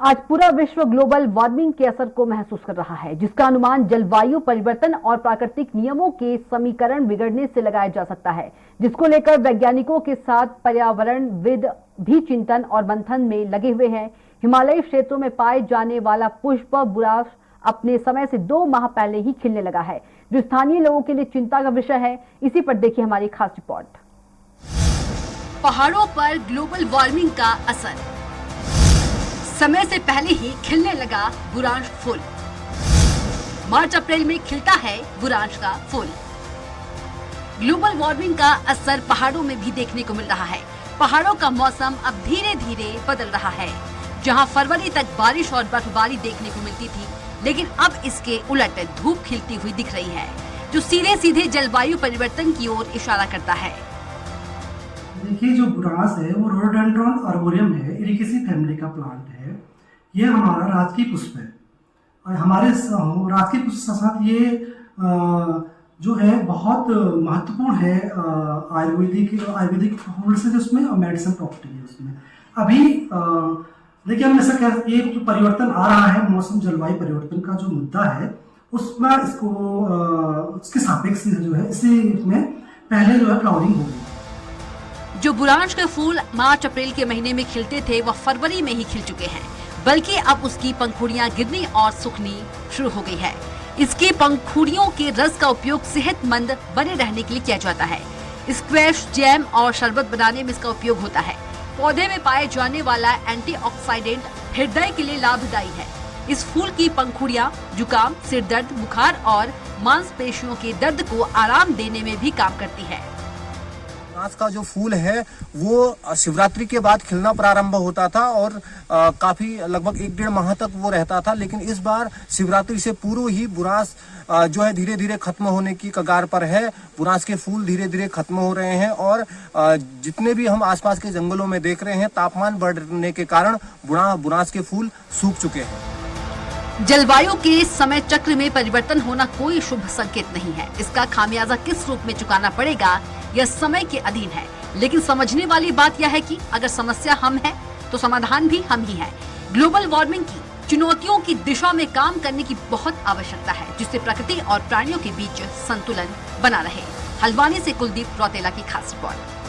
आज पूरा विश्व ग्लोबल वार्मिंग के असर को महसूस कर रहा है, जिसका अनुमान जलवायु परिवर्तन और प्राकृतिक नियमों के समीकरण बिगड़ने से लगाया जा सकता है, जिसको लेकर वैज्ञानिकों के साथ पर्यावरणविद भी चिंतन और मंथन में लगे हुए हैं। हिमालयी क्षेत्रों में पाए जाने वाला पुष्प बुराश अपने समय से 2 माह पहले ही खिलने लगा है, जो स्थानीय लोगों के लिए चिंता का विषय है। इसी पर देखिए हमारी खास रिपोर्ट। पहाड़ों पर ग्लोबल वार्मिंग का असर, समय से पहले ही खिलने लगा बुरांश फूल। मार्च अप्रैल में खिलता है बुरांश का फूल। ग्लोबल वार्मिंग का असर पहाड़ों में भी देखने को मिल रहा है। पहाड़ों का मौसम अब धीरे धीरे बदल रहा है। जहां फरवरी तक बारिश और बर्फबारी देखने को मिलती थी, लेकिन अब इसके उलट धूप खिलती हुई दिख रही है, जो सीधे सीधे जलवायु परिवर्तन की ओर इशारा करता है। देखिए, जो बुरांश है वो रोडोडेंड्रॉन आर्बोरियम है, इरिकेसी फैमिली का प्लांट है। ये हमारा राजकीय पुष्प है और हमारे राजकीय पुष्प के साथ ये जो है बहुत महत्वपूर्ण है। आयुर्वेदिक फूड्स है उसमें और मेडिसिन प्रॉपर्टी है उसमें। अभी देखिए, हम ऐसा क्या, ये जो परिवर्तन आ रहा है, मौसम जलवायु परिवर्तन का जो मुद्दा है, उसमें इसको उसके सापेक्ष जो है, इसी में पहले जो है फ्लावरिंग हो गई। जो बुरांश के फूल मार्च अप्रैल के महीने में खिलते थे, वह फरवरी में ही खिल चुके हैं, बल्कि अब उसकी पंखुड़ियां गिरनी और सूखनी शुरू हो गई है। इसकी पंखुड़ियों के रस का उपयोग सेहतमंद बने रहने के लिए किया जाता है। स्क्वैश, जैम और शरबत बनाने में इसका उपयोग होता है। पौधे में पाए जाने वाला एंटीऑक्सीडेंट हृदय के लिए लाभदायी है। इस फूल की पंखुड़ियां जुकाम, सिर दर्द, बुखार और मांसपेशियों के दर्द को आराम देने में भी काम करती है। बुरांश का जो फूल है वो शिवरात्रि के बाद खिलना प्रारंभ होता था और काफी लगभग 1-1.5 माह तक वो रहता था, लेकिन इस बार शिवरात्रि से पूर्व ही बुरांश जो है धीरे धीरे खत्म होने की कगार पर है। बुरांश के फूल धीरे धीरे खत्म हो रहे हैं और जितने भी हम आसपास के जंगलों में देख रहे हैं, तापमान बढ़ने के कारण बुरांश के फूल सूख चुके हैं। जलवायु के समय चक्र में परिवर्तन होना कोई शुभ संकेत नहीं है। इसका खामियाजा किस रूप में चुकाना पड़ेगा, यह समय के अधीन है। लेकिन समझने वाली बात यह है कि अगर समस्या हम है तो समाधान भी हम ही है। ग्लोबल वार्मिंग की चुनौतियों की दिशा में काम करने की बहुत आवश्यकता है, जिससे प्रकृति और प्राणियों के बीच संतुलन बना रहे। हल्द्वानी से कुलदीप रौतेला की खास रिपोर्ट।